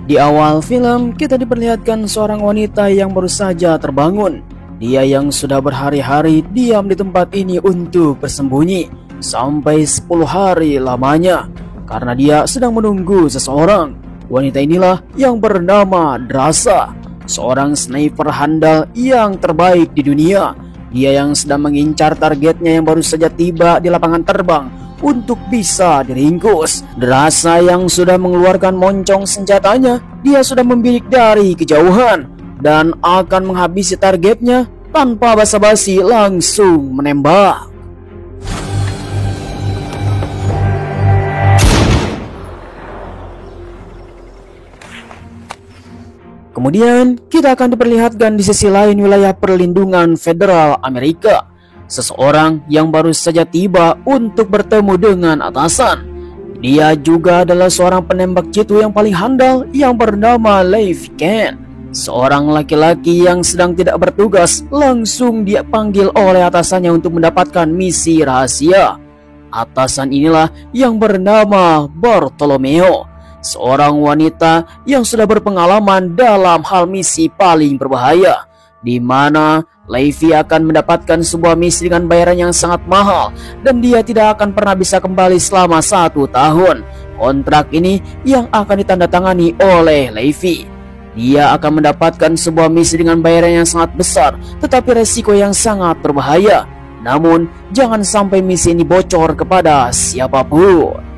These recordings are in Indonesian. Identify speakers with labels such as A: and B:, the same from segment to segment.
A: Di awal film, kita diperlihatkan seorang wanita yang baru saja terbangun. Dia yang sudah berhari-hari diam di tempat ini untuk bersembunyi sampai 10 hari lamanya, karena dia sedang menunggu seseorang. Wanita inilah yang bernama Drasa, seorang sniper handal yang terbaik di dunia. Dia yang sedang mengincar targetnya yang baru saja tiba di lapangan terbang untuk bisa diringkus. Drasa yang sudah mengeluarkan moncong senjatanya, dia sudah membidik dari kejauhan dan akan menghabisi targetnya tanpa basa-basi, langsung menembak. Kemudian kita akan diperlihatkan di sisi lain wilayah perlindungan federal Amerika. Seseorang yang baru saja tiba untuk bertemu dengan atasan. Dia juga adalah seorang penembak jitu yang paling handal yang bernama Levi Ken. Seorang laki-laki yang sedang tidak bertugas langsung dia panggil oleh atasannya untuk mendapatkan misi rahasia. Atasan inilah yang bernama Bartolomeo, seorang wanita yang sudah berpengalaman dalam hal misi paling berbahaya, di mana Levi akan mendapatkan sebuah misi dengan bayaran yang sangat mahal dan dia tidak akan pernah bisa kembali selama 1 tahun. Kontrak ini yang akan ditandatangani oleh Levi. Dia akan mendapatkan sebuah misi dengan bayaran yang sangat besar, tetapi resiko yang sangat berbahaya. Namun jangan sampai misi ini bocor kepada siapapun.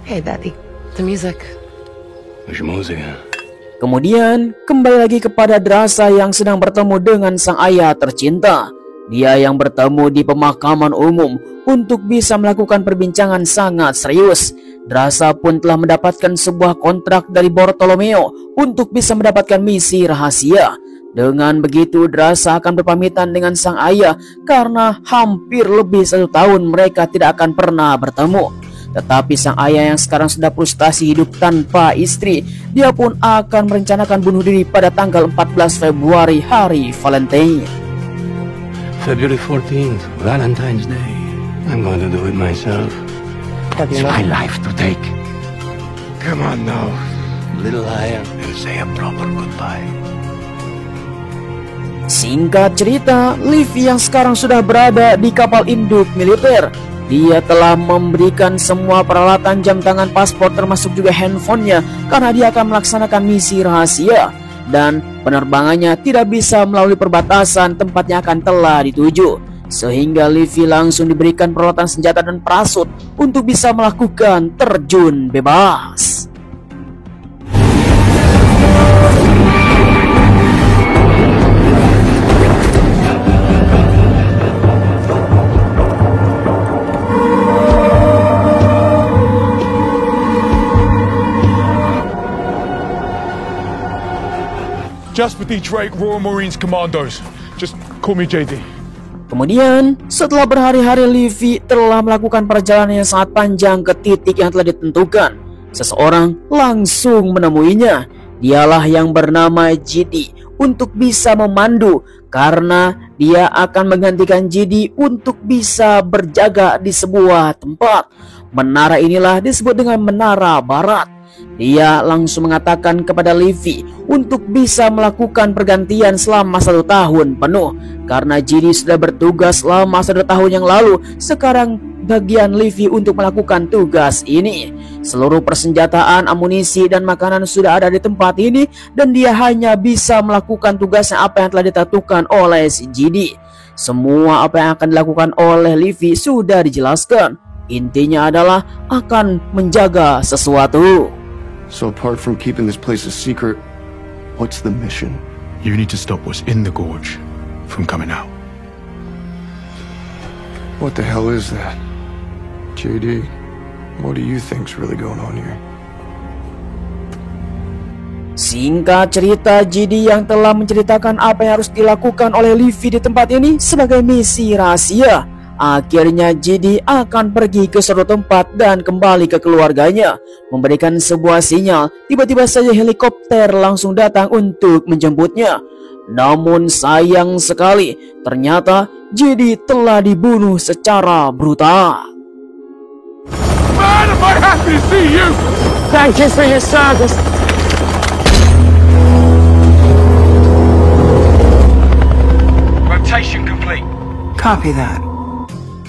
B: Hey Daddy, the music.
A: Kemudian kembali lagi kepada Drasa yang sedang bertemu dengan sang ayah tercinta. Dia yang bertemu di pemakaman umum untuk bisa melakukan perbincangan sangat serius. Drasa pun telah mendapatkan sebuah kontrak dari Bartolomeo untuk bisa mendapatkan misi rahasia. Dengan begitu Drasa akan berpamitan dengan sang ayah karena hampir lebih 1 tahun mereka tidak akan pernah bertemu. Tetapi sang ayah yang sekarang sudah frustasi hidup tanpa istri, dia pun akan merencanakan bunuh diri pada tanggal 14 Februari, hari Valentine.
C: February 14th, Valentine's Day. I'm going to do it myself. It's my life to take. Come on now, little higher and say a proper goodbye.
A: Singkat cerita, Levi yang sekarang sudah berada di kapal induk militer. Dia telah memberikan semua peralatan jam tangan, paspor, termasuk juga handphonenya, karena dia akan melaksanakan misi rahasia. Dan penerbangannya tidak bisa melalui perbatasan tempatnya akan telah dituju. Sehingga Levi langsung diberikan peralatan senjata dan parasut untuk bisa melakukan terjun bebas.
D: Jasper D. Drake, Royal Marines Commandos. Just call me JD.
A: Kemudian, setelah berhari-hari Levi telah melakukan perjalanan yang sangat panjang ke titik yang telah ditentukan, seseorang langsung menemuinya. Dialah yang bernama JD untuk bisa memandu, karena dia akan menggantikan JD untuk bisa berjaga di sebuah tempat. Menara inilah disebut dengan Menara Barat. Dia langsung mengatakan kepada Levi untuk bisa melakukan pergantian selama 1 tahun penuh. Karena JD sudah bertugas selama 1 tahun yang lalu, sekarang bagian Levi untuk melakukan tugas ini. Seluruh persenjataan, amunisi, dan makanan sudah ada di tempat ini, dan dia hanya bisa melakukan tugasnya apa yang telah ditentukan oleh si JD. Semua apa yang akan dilakukan oleh Levi sudah dijelaskan. Intinya adalah akan menjaga sesuatu.
E: So apart from keeping this place a secret, what's the mission?
D: You need to stop what's in the gorge from coming out.
E: What the hell is that? JD, what do you think's really going on here?
A: Singkat cerita, JD yang telah menceritakan apa yang harus dilakukan oleh Levi di tempat ini sebagai misi rahasia. Akhirnya JD akan pergi ke suatu tempat dan kembali ke keluarganya, memberikan sebuah sinyal. Tiba-tiba saja helikopter langsung datang untuk menjemputnya. Namun sayang sekali, ternyata JD telah dibunuh secara brutal.
D: Man, am I happy to see you!
B: Thank you for your service.
C: Rotation complete.
B: Copy that.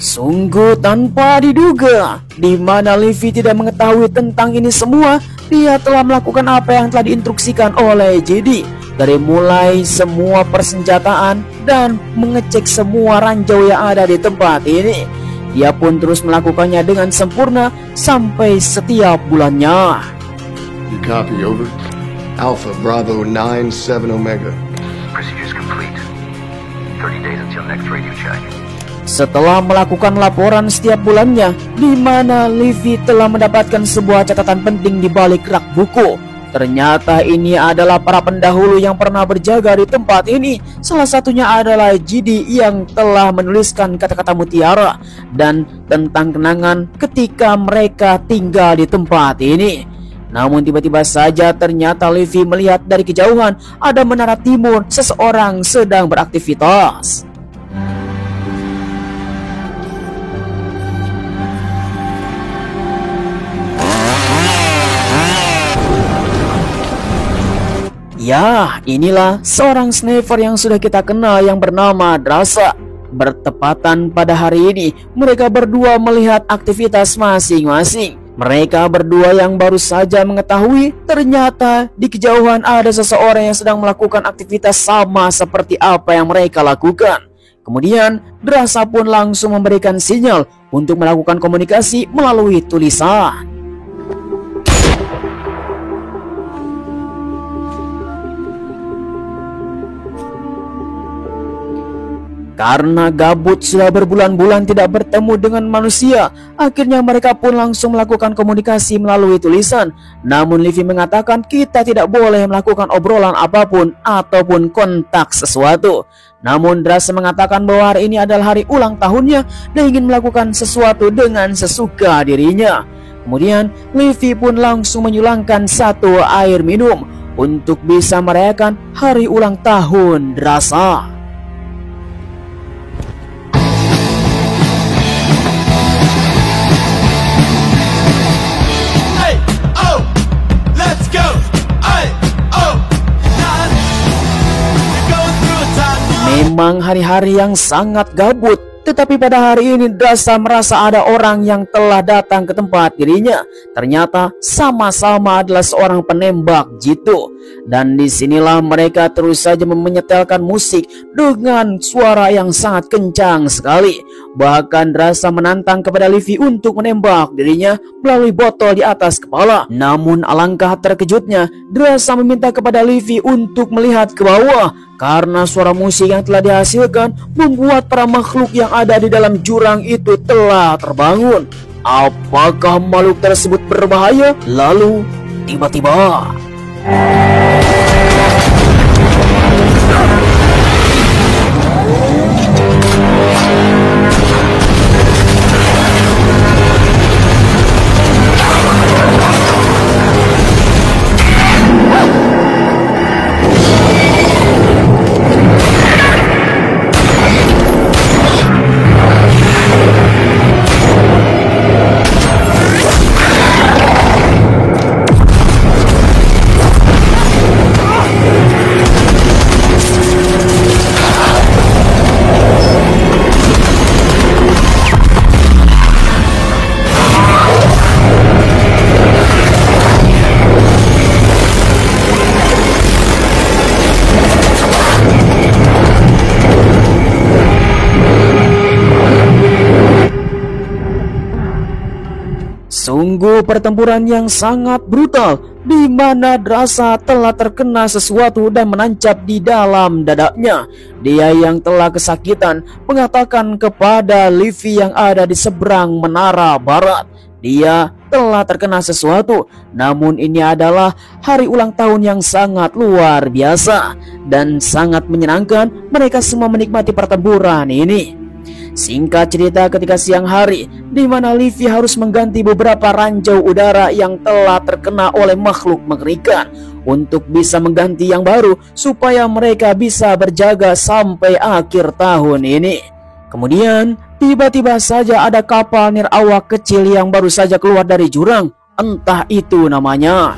A: Sungguh tanpa diduga, di mana Livy tidak mengetahui tentang ini semua, dia telah melakukan apa yang telah diinstruksikan oleh JD. Dari mulai semua persenjataan dan mengecek semua ranjau yang ada di tempat ini. Dia pun terus melakukannya dengan sempurna sampai setiap bulannya.
E: You copy, over. Alpha Bravo 97 Omega.
C: Procedures complete. 30 days until next radio check.
A: Setelah melakukan laporan setiap bulannya, di mana Livy telah mendapatkan sebuah catatan penting di balik rak buku. Ternyata ini adalah para pendahulu yang pernah berjaga di tempat ini. Salah satunya adalah JD yang telah menuliskan kata-kata mutiara dan tentang kenangan ketika mereka tinggal di tempat ini. Namun tiba-tiba saja ternyata Livy melihat dari kejauhan ada menara timur seseorang sedang beraktivitas. Ya, inilah seorang sniper yang sudah kita kenal yang bernama Drasa. Bertepatan pada hari ini, mereka berdua melihat aktivitas masing-masing. Mereka berdua yang baru saja mengetahui ternyata di kejauhan ada seseorang yang sedang melakukan aktivitas sama seperti apa yang mereka lakukan. Kemudian, Drasa pun langsung memberikan sinyal untuk melakukan komunikasi melalui tulisan. Karena gabut sudah berbulan-bulan tidak bertemu dengan manusia, akhirnya mereka pun langsung melakukan komunikasi melalui tulisan. Namun Livy mengatakan kita tidak boleh melakukan obrolan apapun ataupun kontak sesuatu. Namun Drasa mengatakan bahwa hari ini adalah hari ulang tahunnya dan ingin melakukan sesuatu dengan sesuka dirinya. Kemudian Livy pun langsung menyulangkan satu air minum untuk bisa merayakan hari ulang tahun Drasa. Memang hari-hari yang sangat gabut, tetapi pada hari ini Drasa merasa ada orang yang telah datang ke tempat dirinya. Ternyata sama-sama adalah seorang penembak jitu. Dan disinilah mereka terus saja menyetelkan musik dengan suara yang sangat kencang sekali. Bahkan Drasa menantang kepada Livy untuk menembak dirinya melalui botol di atas kepala. Namun alangkah terkejutnya, Drasa meminta kepada Livy untuk melihat ke bawah. Karena suara musik yang telah dihasilkan membuat para makhluk yang ada di dalam jurang itu telah terbangun. Apakah makhluk tersebut berbahaya? Lalu tiba-tiba sungguh pertempuran yang sangat brutal, di mana Drasa telah terkena sesuatu dan menancap di dalam dadanya. Dia yang telah kesakitan mengatakan kepada Livy yang ada di seberang menara barat, dia telah terkena sesuatu. Namun ini adalah hari ulang tahun yang sangat luar biasa dan sangat menyenangkan. Mereka semua menikmati pertempuran ini. Singkat cerita, ketika siang hari, di mana Livy harus mengganti beberapa ranjau udara yang telah terkena oleh makhluk mengerikan untuk bisa mengganti yang baru supaya mereka bisa berjaga sampai akhir tahun ini. Kemudian, tiba-tiba saja ada kapal nirawak kecil yang baru saja keluar dari jurang. Entah itu namanya.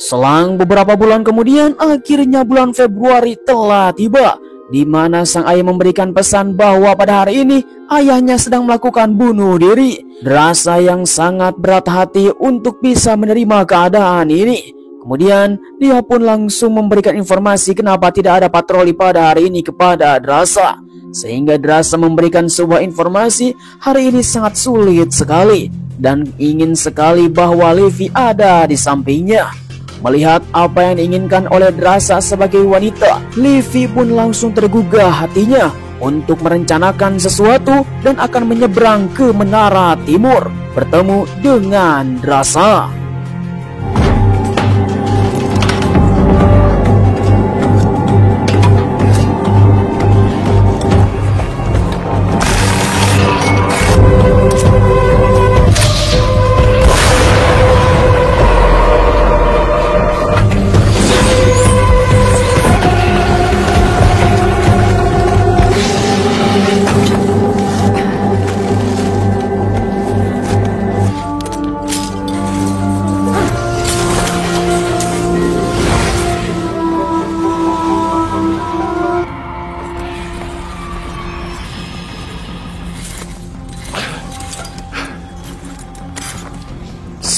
A: Selang beberapa bulan kemudian, akhirnya bulan Februari telah tiba, di mana sang ayah memberikan pesan bahwa pada hari ini ayahnya sedang melakukan bunuh diri. Rasa yang sangat berat hati untuk bisa menerima keadaan ini. Kemudian dia pun langsung memberikan informasi kenapa tidak ada patroli pada hari ini kepada Drasa. Sehingga Drasa memberikan sebuah informasi hari ini sangat sulit sekali dan ingin sekali bahwa Levi ada di sampingnya. Melihat apa yang diinginkan oleh Drasa sebagai wanita, Levi pun langsung tergugah hatinya untuk merencanakan sesuatu dan akan menyeberang ke Menara Timur bertemu dengan Drasa.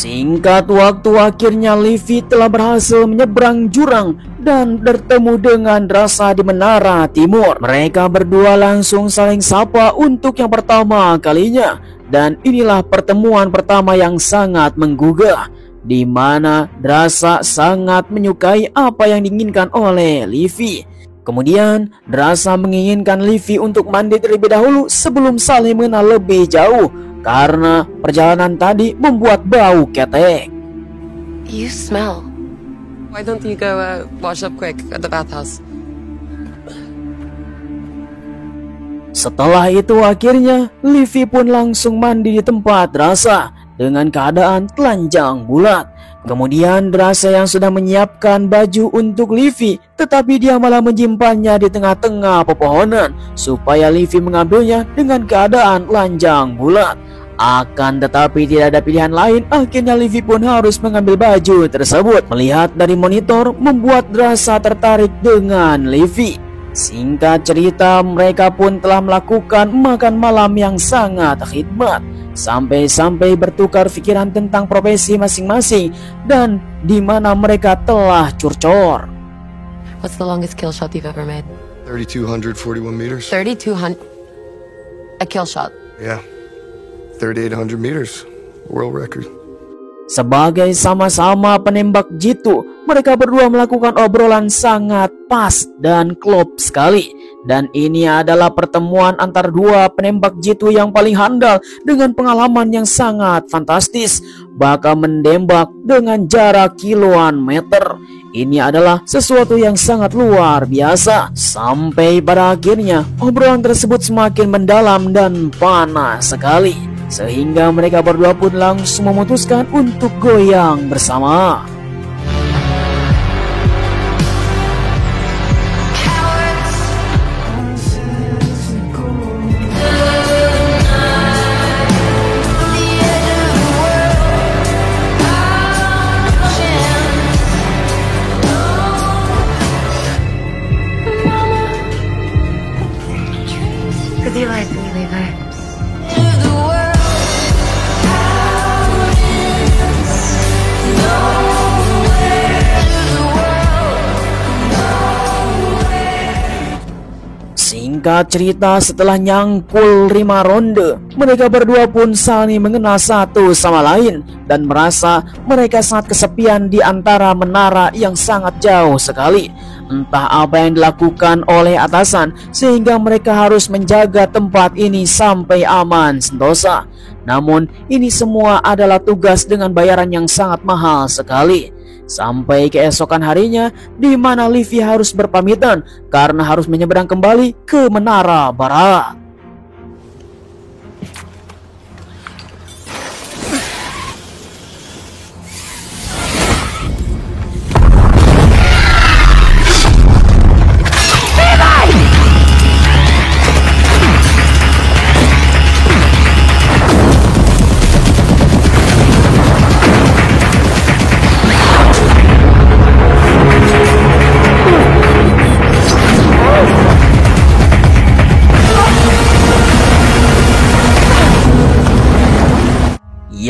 A: Singkat waktu, akhirnya Levi telah berhasil menyeberang jurang dan bertemu dengan Drasa di Menara Timur. Mereka berdua langsung saling sapa untuk yang pertama kalinya. Dan inilah pertemuan pertama yang sangat menggugah, di mana Drasa sangat menyukai apa yang diinginkan oleh Levi. Kemudian Drasa menginginkan Levi untuk mandi terlebih dahulu sebelum saling mengenal lebih jauh, karena perjalanan tadi membuat bau ketek.
F: You smell. Why don't you go wash up quick at the bathhouse?
A: Setelah itu akhirnya Levi pun langsung mandi di tempat Drasa dengan keadaan telanjang bulat. Kemudian Drasa yang sudah menyiapkan baju untuk Levi, tetapi dia malah menyimpannya di tengah-tengah pepohonan supaya Levi mengambilnya dengan keadaan telanjang bulat. Akan tetapi tidak ada pilihan lain, akhirnya Levi pun harus mengambil baju tersebut. Melihat dari monitor membuat Drasa tertarik dengan Levi. Singkat cerita, mereka pun telah melakukan makan malam yang sangat khidmat, sampai-sampai bertukar pikiran tentang profesi masing-masing dan di mana mereka telah curcol.
F: What's the longest kill shot you've ever made?
E: 3,241 meters.
F: 3,200. A kill shot.
E: Yeah. 3,800 meters. World record.
A: Sebagai sama-sama penembak jitu, mereka berdua melakukan obrolan sangat pas dan klop sekali. Dan ini adalah pertemuan antara dua penembak jitu yang paling handal dengan pengalaman yang sangat fantastis, bahkan menembak dengan jarak kiloan meter. Ini adalah sesuatu yang sangat luar biasa. Sampai pada akhirnya obrolan tersebut semakin mendalam dan panas sekali, sehingga mereka berdua pun langsung memutuskan untuk goyang bersama.
F: Could you like me, Levi?
A: Singkat cerita, setelah nyangkul 5 ronde, mereka berdua pun saling mengenal satu sama lain dan merasa mereka sangat kesepian di antara menara yang sangat jauh sekali. Entah apa yang dilakukan oleh atasan sehingga mereka harus menjaga tempat ini sampai aman sentosa. Namun ini semua adalah tugas dengan bayaran yang sangat mahal sekali. Sampai keesokan harinya, di mana Livy harus berpamitan karena harus menyeberang kembali ke Menara Barat.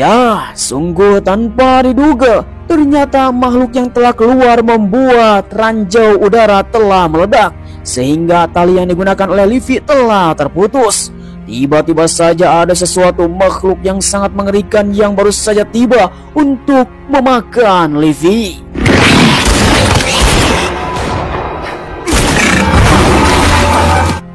A: Ya, sungguh tanpa diduga, ternyata makhluk yang telah keluar membuat ranjau udara telah meledak, sehingga tali yang digunakan oleh Livy telah terputus. Tiba-tiba saja ada sesuatu makhluk yang sangat mengerikan yang baru saja tiba untuk memakan Livy.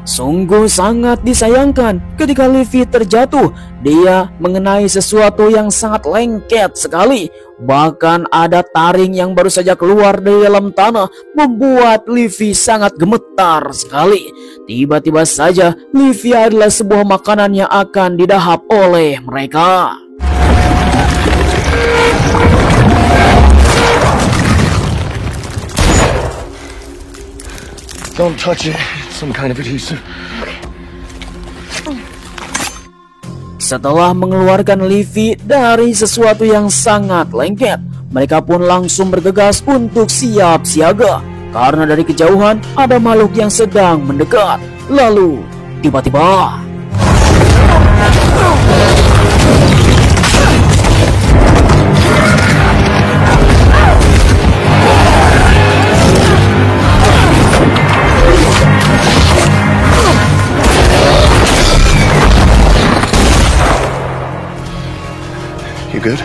A: Sungguh sangat disayangkan ketika Livy terjatuh, dia mengenai sesuatu yang sangat lengket sekali. Bahkan ada taring yang baru saja keluar dari dalam tanah membuat Livy sangat gemetar sekali. Tiba-tiba saja Livy adalah sebuah makanan yang akan didahap oleh mereka.
E: Don't touch it. It's some kind of adhesive.
A: Setelah mengeluarkan Livy dari sesuatu yang sangat lengket, mereka pun langsung bergegas untuk siap siaga. Karena dari kejauhan ada makhluk yang sedang mendekat. Lalu tiba-tiba
E: You good?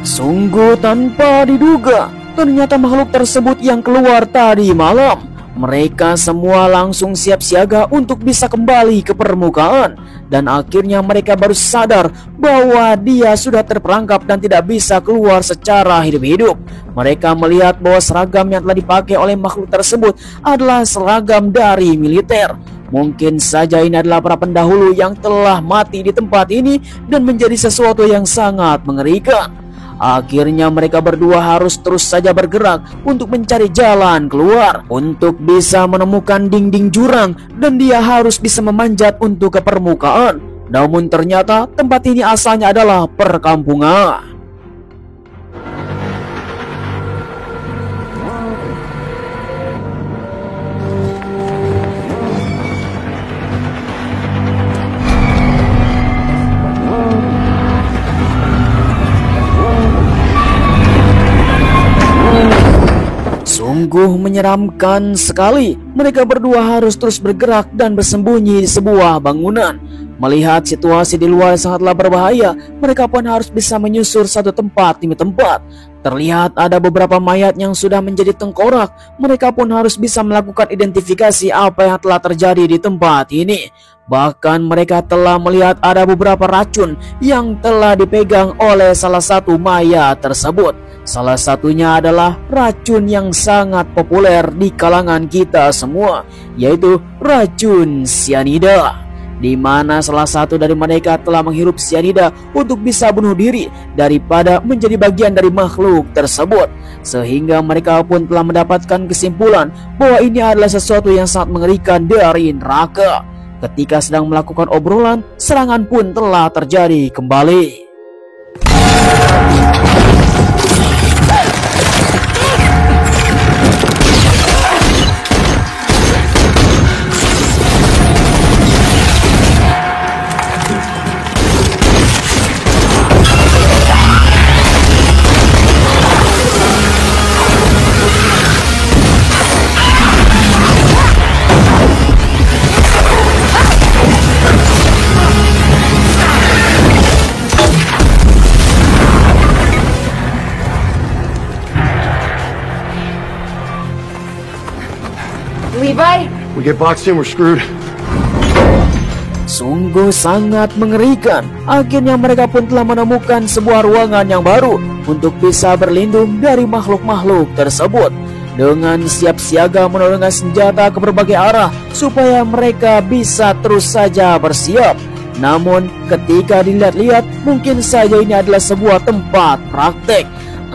A: sungguh tanpa diduga, ternyata makhluk tersebut yang keluar tadi malam. Mereka semua langsung siap siaga untuk bisa kembali ke permukaan. Dan akhirnya mereka baru sadar bahwa dia sudah terperangkap dan tidak bisa keluar secara hidup-hidup. Mereka melihat bahwa seragam yang telah dipakai oleh makhluk tersebut adalah seragam dari militer. Mungkin saja ini adalah para pendahulu yang telah mati di tempat ini dan menjadi sesuatu yang sangat mengerikan. Akhirnya mereka berdua harus terus saja bergerak untuk mencari jalan keluar untuk bisa menemukan dinding jurang, dan dia harus bisa memanjat untuk ke permukaan. Namun ternyata tempat ini asalnya adalah perkampungan. Sungguh menyeramkan sekali. Mereka berdua harus terus bergerak dan bersembunyi di sebuah bangunan. Melihat situasi di luar sangatlah berbahaya, mereka pun harus bisa menyusur satu tempat demi tempat. Terlihat ada beberapa mayat yang sudah menjadi tengkorak. Mereka pun harus bisa melakukan identifikasi apa yang telah terjadi di tempat ini. Bahkan mereka telah melihat ada beberapa racun yang telah dipegang oleh salah satu mayat tersebut. Salah satunya adalah racun yang sangat populer di kalangan kita semua, yaitu racun sianida, di mana salah satu dari mereka telah menghirup sianida untuk bisa bunuh diri daripada menjadi bagian dari makhluk tersebut. Sehingga mereka pun telah mendapatkan kesimpulan bahwa ini adalah sesuatu yang sangat mengerikan dari neraka. Ketika sedang melakukan obrolan, serangan pun telah terjadi kembali.
E: get boxed in, we're screwed.
A: Sungguh sangat mengerikan. Akhirnya mereka pun telah menemukan sebuah ruangan yang baru untuk bisa berlindung dari makhluk-makhluk tersebut. Dengan siap siaga menurunkan senjata ke berbagai arah supaya mereka bisa terus saja bersiap. Namun ketika dilihat-lihat, mungkin saja ini adalah sebuah tempat praktek.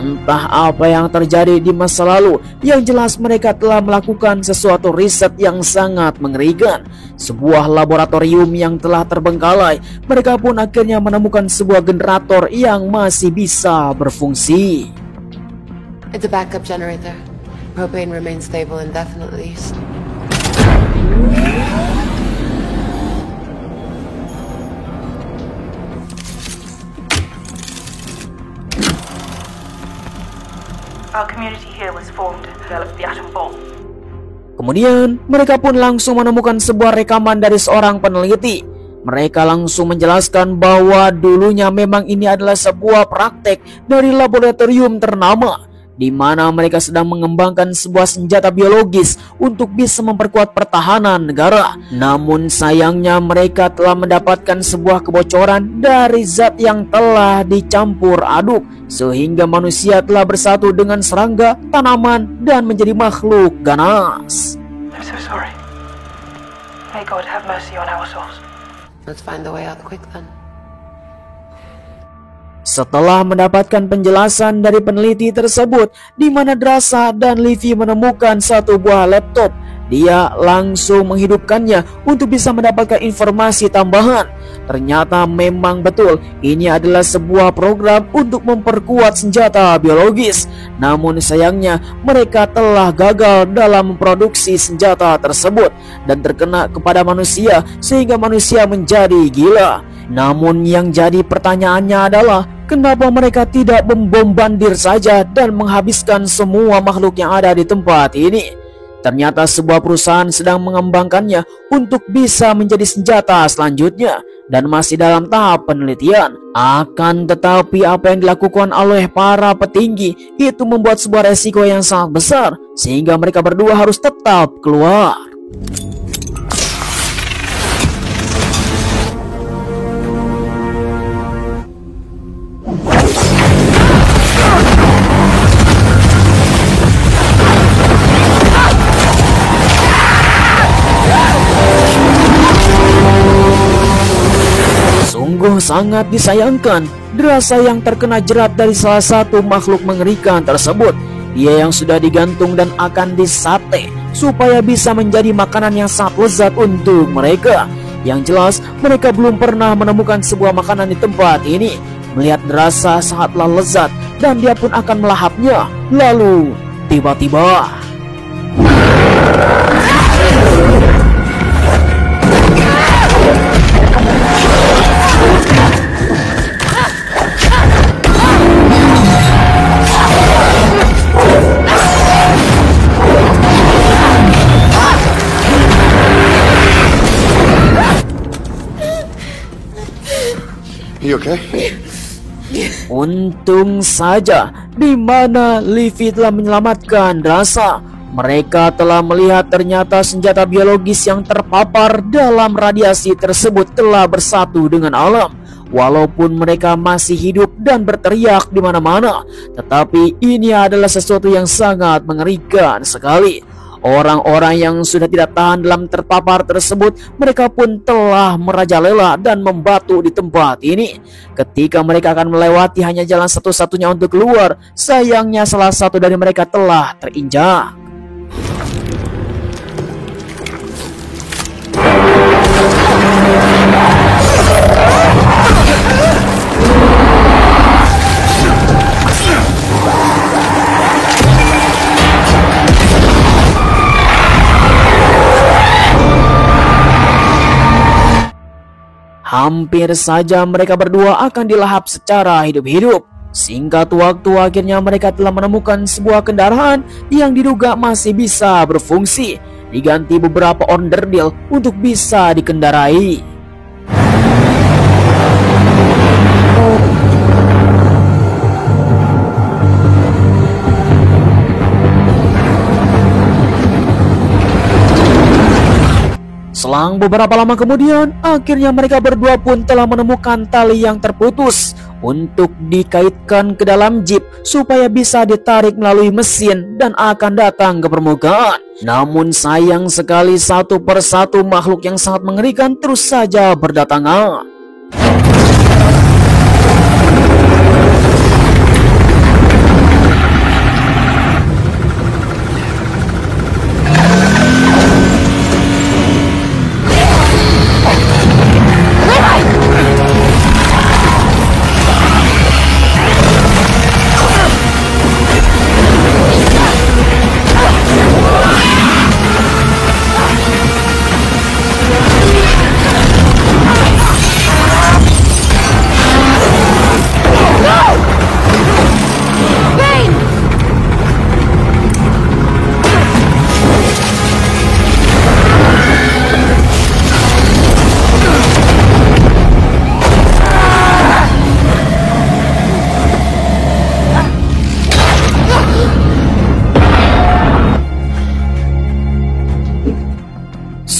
A: Entah apa yang terjadi di masa lalu, yang jelas mereka telah melakukan sesuatu riset yang sangat mengerikan. Sebuah laboratorium yang telah terbengkalai. Mereka pun akhirnya menemukan sebuah generator yang masih bisa berfungsi.
F: It's a backup generator. Propane remains stable indefinitely.
G: Our community here was formed to develop the atom bomb.
A: Kemudian mereka pun langsung menemukan sebuah rekaman dari seorang peneliti. Mereka langsung menjelaskan bahwa dulunya memang ini adalah sebuah praktek dari laboratorium ternama, di mana mereka sedang mengembangkan sebuah senjata biologis untuk bisa memperkuat pertahanan negara. Namun sayangnya mereka telah mendapatkan sebuah kebocoran dari zat yang telah dicampur aduk, sehingga manusia telah bersatu dengan serangga, tanaman, dan menjadi makhluk ganas.
G: I'm so sorry. May God have mercy on our souls.
F: Let's find the way out quick then.
A: Setelah mendapatkan penjelasan dari peneliti tersebut, di mana Drasa dan Livy menemukan satu buah laptop, dia langsung menghidupkannya untuk bisa mendapatkan informasi tambahan. Ternyata memang betul, ini adalah sebuah program untuk memperkuat senjata biologis. Namun sayangnya mereka telah gagal dalam memproduksi senjata tersebut dan terkena kepada manusia sehingga manusia menjadi gila. Namun yang jadi pertanyaannya adalah, kenapa mereka tidak membombardir saja dan menghabiskan semua makhluk yang ada di tempat ini? Ternyata sebuah perusahaan sedang mengembangkannya untuk bisa menjadi senjata selanjutnya dan masih dalam tahap penelitian. Akan tetapi apa yang dilakukan oleh para petinggi itu membuat sebuah resiko yang sangat besar, sehingga mereka berdua harus tetap keluar. Sungguh sangat disayangkan, Drasa yang terkena jerat dari salah satu makhluk mengerikan tersebut. Dia yang sudah digantung dan akan disate supaya bisa menjadi makanan yang sangat lezat untuk mereka. Yang jelas mereka belum pernah menemukan sebuah makanan di tempat ini. Melihat Drasa sangatlah lezat dan dia pun akan melahapnya. Lalu tiba-tiba
E: You okay?
A: untung saja di mana Livy telah menyelamatkan Drasa. Mereka telah melihat ternyata senjata biologis yang terpapar dalam radiasi tersebut telah bersatu dengan alam. Walaupun mereka masih hidup dan berteriak di mana-mana, tetapi ini adalah sesuatu yang sangat mengerikan sekali. Orang-orang yang sudah tidak tahan dalam terpapar tersebut, mereka pun telah merajalela dan membatu di tempat ini. Ketika mereka akan melewati hanya jalan satu-satunya untuk keluar, sayangnya salah satu dari mereka telah terinjak. Hampir saja mereka berdua akan dilahap secara hidup-hidup. Singkat waktu akhirnya mereka telah menemukan sebuah kendaraan yang diduga masih bisa berfungsi. Diganti beberapa onderdil untuk bisa dikendarai. Selang beberapa lama kemudian, akhirnya mereka berdua pun telah menemukan tali yang terputus untuk dikaitkan ke dalam jeep supaya bisa ditarik melalui mesin dan akan datang ke permukaan. Namun sayang sekali, satu persatu makhluk yang sangat mengerikan terus saja berdatangan.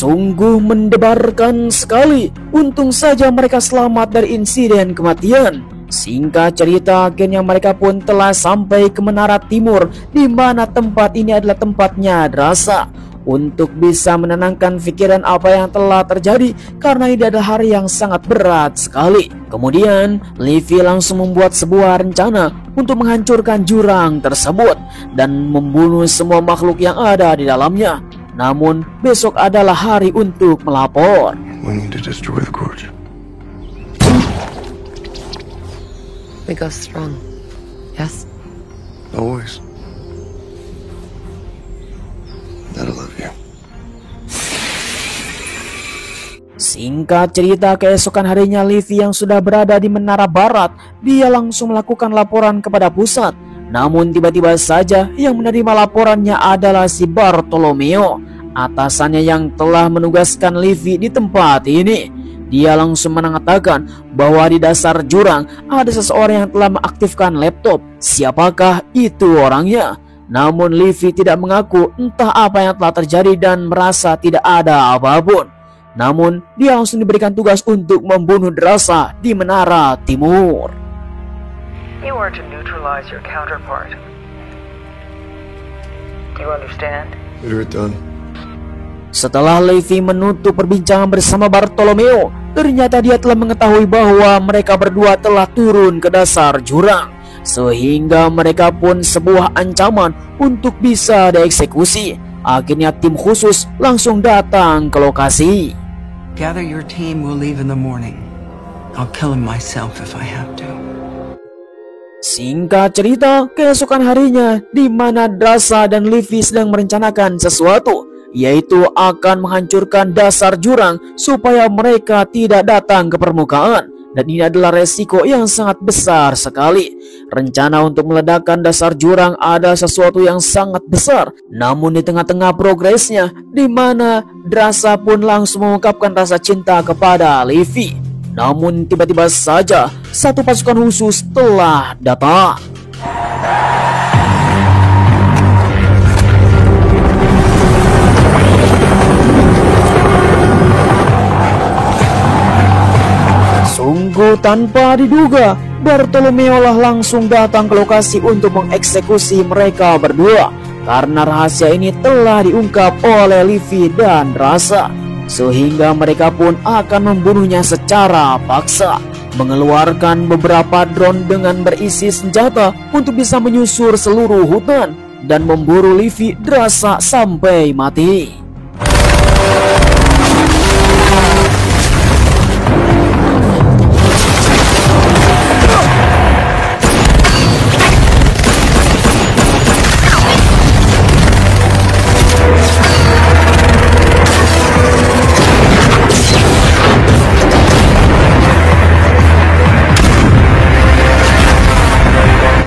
A: Sungguh mendebarkan sekali. Untung saja mereka selamat dari insiden kematian. Singkat cerita, akhirnya mereka pun telah sampai ke Menara Timur, di mana tempat ini adalah tempatnya Drasa, untuk bisa menenangkan pikiran apa yang telah terjadi, karena ini adalah hari yang sangat berat sekali. Kemudian Livy langsung membuat sebuah rencana untuk menghancurkan jurang tersebut dan membunuh semua makhluk yang ada di dalamnya. Namun besok adalah hari untuk melapor.
E: We need to destroy the gorge.
F: We go strong. Yes?
E: Always. I love you.
A: Singkat cerita, keesokan harinya Livy yang sudah berada di Menara Barat, dia langsung melakukan laporan kepada pusat. Namun tiba-tiba saja yang menerima laporannya adalah si Bartolomeo, atasannya yang telah menugaskan Livy di tempat ini. Dia langsung mengatakan bahwa di dasar jurang ada seseorang yang telah mengaktifkan laptop. Siapakah itu orangnya? Namun Livy tidak mengaku entah apa yang telah terjadi dan merasa tidak ada apapun. Namun dia langsung diberikan tugas untuk membunuh Drasa di Menara Timur.
G: You are to neutralize your counterpart. Do you understand?
E: Consider it done.
A: Setelah Livy menutup perbincangan bersama Bartolomeo, ternyata dia telah mengetahui bahwa mereka berdua telah turun ke dasar jurang, sehingga mereka pun sebuah ancaman untuk bisa dieksekusi. Akhirnya tim khusus langsung datang ke lokasi.
B: Gather your team, we'll leave in the morning. I'll kill him myself if I have to.
A: Singkat cerita, keesokan harinya di mana Drasa dan Livy sedang merencanakan sesuatu, yaitu akan menghancurkan dasar jurang supaya mereka tidak datang ke permukaan. Dan ini adalah resiko yang sangat besar sekali. Rencana untuk meledakkan dasar jurang ada sesuatu yang sangat besar. Namun di tengah-tengah progresnya, di mana Drasa pun langsung mengungkapkan rasa cinta kepada Livy. Namun tiba-tiba saja satu pasukan khusus telah datang. Sungguh tanpa diduga, Bartolomeo lah langsung datang ke lokasi untuk mengeksekusi mereka berdua, karena rahasia ini telah diungkap oleh Livy dan Drasa, sehingga mereka pun akan membunuhnya secara paksa, mengeluarkan beberapa drone dengan berisi senjata untuk bisa menyusur seluruh hutan dan memburu Livy Drasa sampai mati.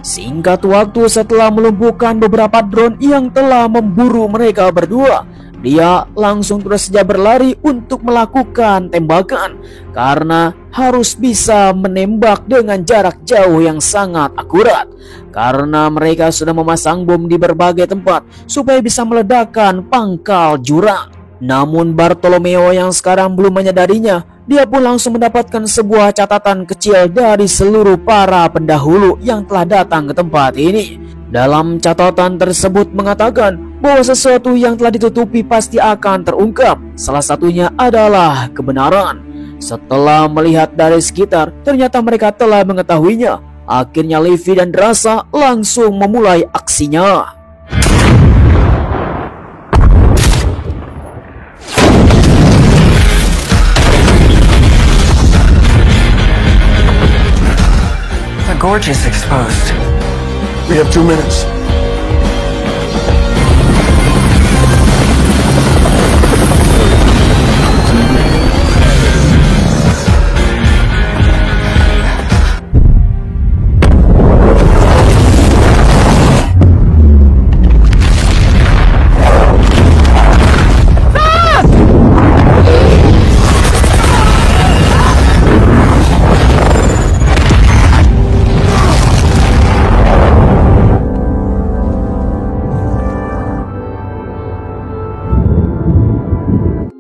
A: Singkat waktu setelah melumpuhkan beberapa drone yang telah memburu mereka berdua, dia langsung terus saja berlari untuk melakukan tembakan, karena harus bisa menembak dengan jarak jauh yang sangat akurat, karena mereka sudah memasang bom di berbagai tempat supaya bisa meledakkan pangkal jurang. Namun Bartolomeo yang sekarang belum menyadarinya, dia pun langsung mendapatkan sebuah catatan kecil dari seluruh para pendahulu yang telah datang ke tempat ini. Dalam catatan tersebut mengatakan bahwa sesuatu yang telah ditutupi pasti akan terungkap. Salah satunya adalah kebenaran. Setelah melihat dari sekitar, ternyata mereka telah mengetahuinya. Akhirnya Levi dan Draza langsung memulai aksinya.
B: The gorge is exposed.
E: We have 2 minutes.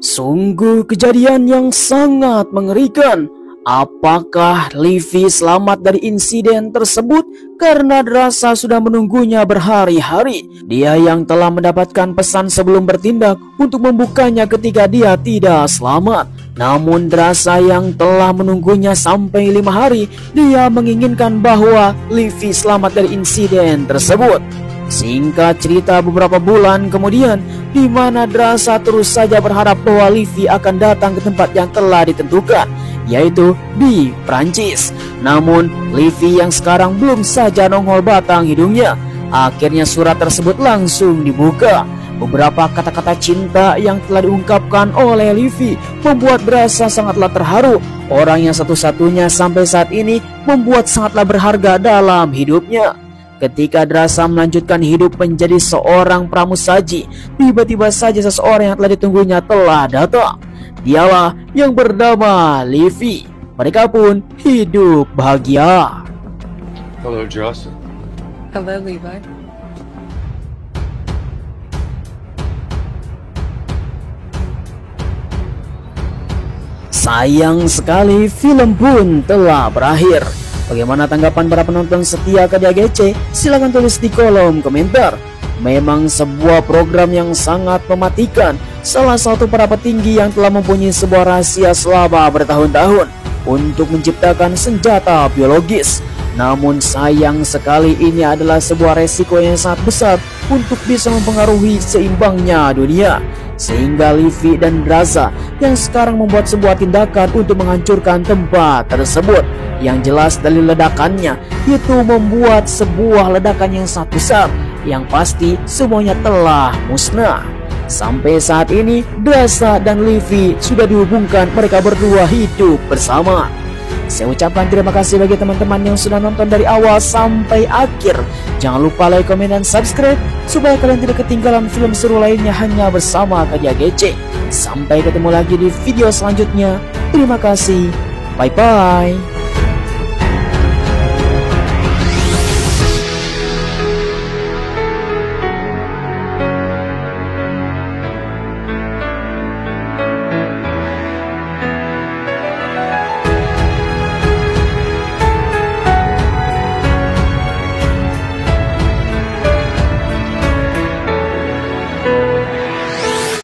A: Sungguh kejadian yang sangat mengerikan. Apakah Levi selamat dari insiden tersebut karena Draza sudah menunggunya berhari-hari? Dia yang telah mendapatkan pesan sebelum bertindak untuk membukanya ketika dia tidak selamat. Namun Draza yang telah menunggunya sampai 5 hari, dia menginginkan bahwa Levi selamat dari insiden tersebut. Singkat cerita, beberapa bulan kemudian, di mana Draza terus saja berharap bahwa Levi akan datang ke tempat yang telah ditentukan, yaitu di Prancis. Namun Levi yang sekarang belum saja nongol batang hidungnya. Akhirnya surat tersebut langsung dibuka. Beberapa kata-kata cinta yang telah diungkapkan oleh Levi membuat Draza sangatlah terharu. Orang yang satu-satunya sampai saat ini membuat sangatlah berharga dalam hidupnya. Ketika Draza melanjutkan hidup menjadi seorang pramusaji, tiba-tiba saja seseorang yang telah ditunggunya telah datang. Dialah yang bernama Levi. Mereka pun hidup bahagia.
E: Hello, Jocelyn.
F: Hello, Levi.
A: Sayang sekali film pun telah berakhir. Bagaimana tanggapan para penonton setia KDAGC? Silahkan tulis di kolom komentar. Memang sebuah program yang sangat mematikan. Salah satu para petinggi yang telah mempunyai sebuah rahasia selama bertahun-tahun untuk menciptakan senjata biologis. Namun sayang sekali ini adalah sebuah resiko yang sangat besar untuk bisa mempengaruhi seimbangnya dunia. Sehingga Levi dan Draza yang sekarang membuat sebuah tindakan untuk menghancurkan tempat tersebut. Yang jelas dari ledakannya itu membuat sebuah ledakan yang sangat besar, yang pasti semuanya telah musnah. Sampai saat ini Draza dan Levi sudah dihubungkan, mereka berdua hidup bersama. Saya ucapkan terima kasih bagi teman-teman yang sudah nonton dari awal sampai akhir. Jangan lupa like, komen, dan subscribe supaya kalian tidak ketinggalan film seru lainnya hanya bersama KDAGC. Sampai ketemu lagi di video selanjutnya. Terima kasih. Bye-bye.